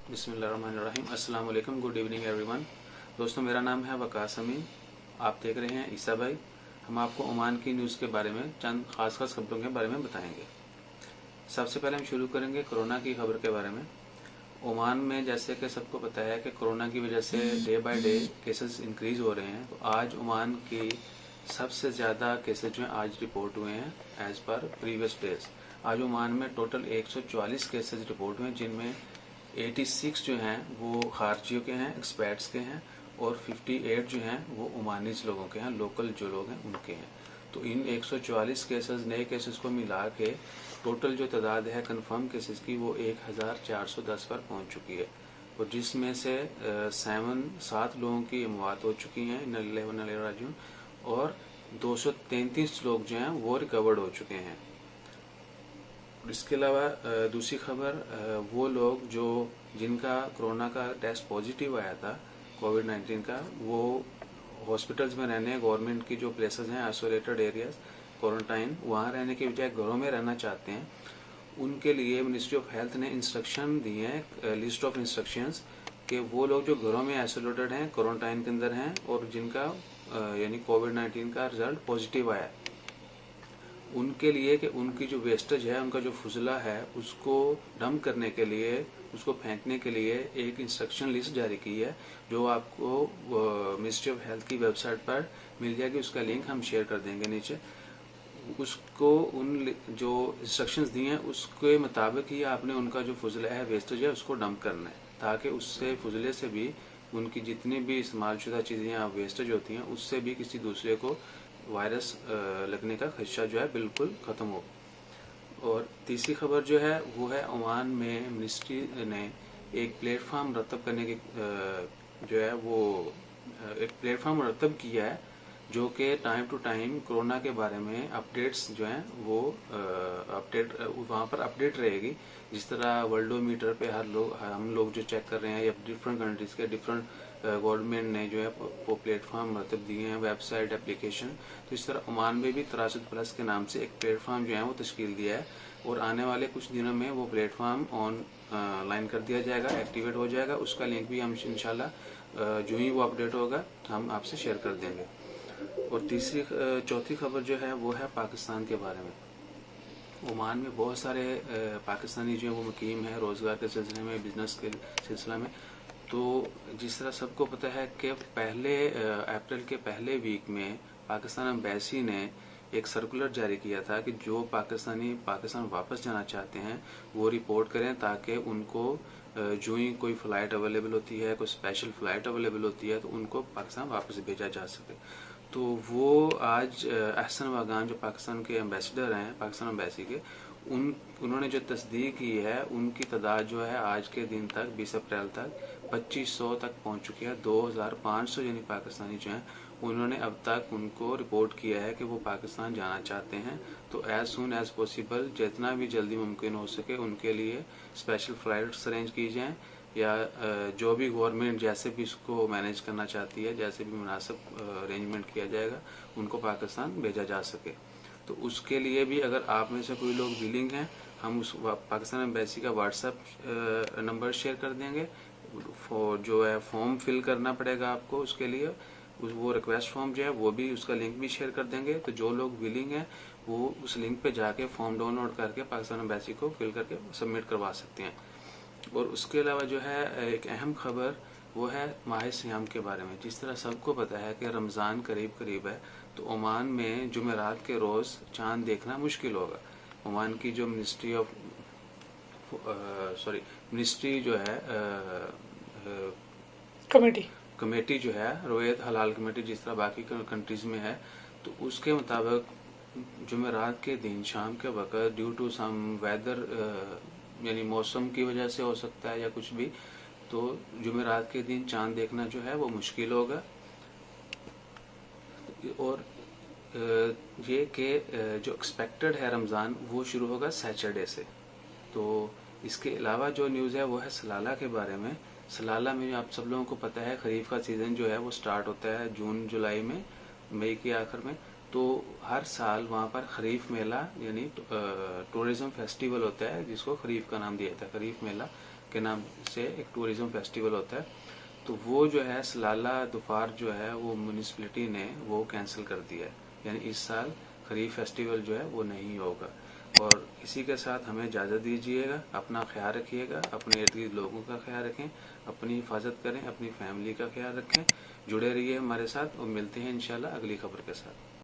बिस्मिल्लाहिर्रहमानिर्रहीम। अस्सलाम वालेकुम, गुड इवनिंग एवरीवन। दोस्तों, मेरा नाम है वकास अमीन। आप देख रहे हैं ईसा भाई। हम आपको ओमान की न्यूज़ के बारे में चंद खास खबरों के बारे में बताएंगे। सबसे पहले हम शुरू करेंगे कोरोना की खबर के बारे में। ओमान में जैसे कि सबको पता है कि कोरोना की वजह से day by day cases increase हो रहे हैं। तो आज ओमान की सबसे ज़्यादा केसेस जो हैं आज रिपोर्ट हुए हैं एज़ पर प्रीवियस डेज। आज ओमान में टोटल 144 केसेस रिपोर्ट हुए हैं, जिनमें 86 जो हैं वो खारजियों के हैं, एक्सपैट्स के हैं, और 58 जो हैं वो ओमानीज लोगों के हैं, लोकल जो लोग हैं उनके हैं। तो इन 144 केसेस नए केसेस को मिला के टोटल जो तादाद है कंफर्म केसेस की वो 1410 पर पहुंच चुकी है, और जिसमें से 7 लोगों की मौत हो चुकी हैं, इन्ना व इन्ना इलैहि राजिऊन, और 233 लोग जो हैं वो रिकवर्ड हो चुके हैं। इसके अलावा दूसरी खबर, वो लोग जो जिनका कोरोना का टेस्ट पॉजिटिव आया था कोविड-19 का, वो हॉस्पिटल्स में रहने, गवर्नमेंट की जो प्लेसेस हैं आइसोलेटेड एरियाज, क्वारंटाइन, वहाँ रहने के बजाय घरों में रहना चाहते हैं, उनके लिए मिनिस्ट्री ऑफ हेल्थ ने इंस्ट्रक्शन दिए हैं, लिस्ट ऑफ इंस्ट्रक्शंस, कि वो लोग जो घरों में आइसोलेटेड हैं, क्वारंटाइन के अंदर हैं, और जिनका यानी कोविड-19 का रिजल्ट पॉजिटिव आया, उनके लिए कि उनकी जो वेस्टेज है, उनका जो फुजला है, उसको डंप करने के लिए, उसको फेंकने के लिए एक इंस्ट्रक्शन लिस्ट जारी की है, जो आपको मिनिस्ट्री ऑफ हेल्थ की वेबसाइट पर मिल जाएगी। उसका लिंक हम शेयर कर देंगे नीचे। उसको उन जो इंस्ट्रक्शंस दिए हैं उसके मुताबिक ही आपने उनका जो फुजला है, वेस्टेज है, उसको डंप करना है, ताकि उससे फुजले से भी उनकी जितनी भी इस्तेमालशुदा चीज़ें या वेस्टेज होती हैं, उससे भी किसी दूसरे को वायरस लगने का खदशा जो है बिल्कुल ख़त्म हो। और तीसरी खबर जो है वो है, ओमान में मिनिस्ट्री ने एक प्लेटफॉर्म रतब करने की जो है वो एक प्लेटफॉर्म रतब किया है, जो कि टाइम टू टाइम कोरोना के बारे में अपडेट्स जो हैं वो अपडेट वहाँ पर अपडेट रहेगी। जिस तरह वर्ल्डोमीटर पे हम लोग जो चेक कर रहे हैं, या डिफरेंट कंट्रीज के डिफरेंट गवर्नमेंट ने जो है वो प्लेटफॉर्म मतलब दिए हैं, वेबसाइट, एप्लीकेशन। तो इस तरह ओमान में भी तरासुद प्लस के नाम से एक प्लेटफॉर्म जो है वो तश्कील दिया है, और आने वाले कुछ दिनों में वो प्लेटफॉर्म ऑन लाइन कर दिया जाएगा, एक्टिवेट हो जाएगा। उसका लिंक भी हम इंशाल्लाह जो ही वो अपडेट होगा हम आपसे शेयर कर देंगे। और चौथी खबर जो है वो है पाकिस्तान के बारे में। ओमान में बहुत सारे पाकिस्तानी जो है वो मुकीम है, रोज़गार के सिलसिले में, बिजनेस के सिलसिले में। तो जिस तरह सबको पता है कि अप्रैल के पहले वीक में पाकिस्तान एम्बेसी ने एक सर्कुलर जारी किया था कि जो पाकिस्तानी पाकिस्तान वापस जाना चाहते हैं वो रिपोर्ट करें, ताकि उनको जो ही कोई फ़्लाइट अवेलेबल होती है, कोई स्पेशल फ़्लाइट अवेलेबल होती है, तो उनको पाकिस्तान वापस भेजा जा सके। तो वो आज अहसन वागान जो पाकिस्तान के एम्बेसडर हैं, पाकिस्तान एम्बेसी के, उन्होंने जो तस्दीक की है, उनकी तादाद जो है आज के दिन तक 20 अप्रैल तक 2500 तक पहुंच चुकी है। 2500 यानी पाकिस्तानी जो हैं उन्होंने अब तक उनको रिपोर्ट किया है कि वो पाकिस्तान जाना चाहते हैं। तो एज सुन एज पॉसिबल, जितना भी जल्दी मुमकिन हो सके, उनके लिए स्पेशल फ्लाइट्स अरेंज की जाएँ, या जो भी गवर्नमेंट जैसे भी इसको मैनेज करना चाहती है, जैसे भी मुनासिब अरेंजमेंट किया जाएगा, उनको पाकिस्तान भेजा जा सके। तो उसके लिए भी अगर आप में से कोई लोग विलिंग हैं, हम उस पाकिस्तान एम्बेसी का व्हाट्सएप नंबर शेयर कर देंगे। जो है फॉर्म फिल करना पड़ेगा आपको, उसके लिए वो रिक्वेस्ट फॉर्म जो है वो भी, उसका लिंक भी शेयर कर देंगे। तो जो लोग विलिंग हैं वो उस लिंक पे जाके फॉर्म डाउनलोड करके पाकिस्तान एम्बेसी को फिल करके सबमिट करवा सकते हैं। और उसके अलावा जो है एक अहम खबर वो है माह सियाम के बारे में। जिस तरह सबको पता है कि रमज़ान करीब करीब है, तो ओमान में जुमेरात के रोज़ चांद देखना मुश्किल होगा। ओमान की जो मिनिस्ट्री जो है कमेटी जो है, रोयत हलाल कमेटी, जिस तरह बाकी कंट्रीज में है, तो उसके मुताबिक जुमेरात के दिन शाम के वक्त ड्यू टू सम वेदर, यानी मौसम की वजह से हो सकता है या कुछ भी, तो जुमेरात के दिन चांद देखना जो है वो मुश्किल होगा। और ये कि जो एक्सपेक्टेड है रमज़ान, वो शुरू होगा सैटरडे से। तो इसके अलावा जो न्यूज़ है वो है सलाला के बारे में। सलाला में आप सब लोगों को पता है खरीफ का सीज़न जो है वो स्टार्ट होता है जून जुलाई में, मई के आखिर में। तो हर साल वहाँ पर खरीफ मेला यानी टूरिज्म फेस्टिवल होता है, जिसको खरीफ का नाम दिया जाता है, खरीफ मेला। के नाम से एक टूरिज्म फेस्टिवल होता है, तो वो जो है सलाला दुफार जो है वो म्यूनिसिपैलिटी ने वो कैंसिल कर दिया है। यानी इस साल खरीफ फेस्टिवल जो है वो नहीं होगा। और इसी के साथ हमें इजाज़त दीजिएगा। अपना ख्याल रखिएगा, अपने इर्द गिर्द लोगों का ख्याल रखें, अपनी हिफाजत करें, अपनी फैमिली का ख्याल रखें। जुड़े रहिए हमारे साथ और मिलते हैं इंशाल्लाह अगली खबर के साथ।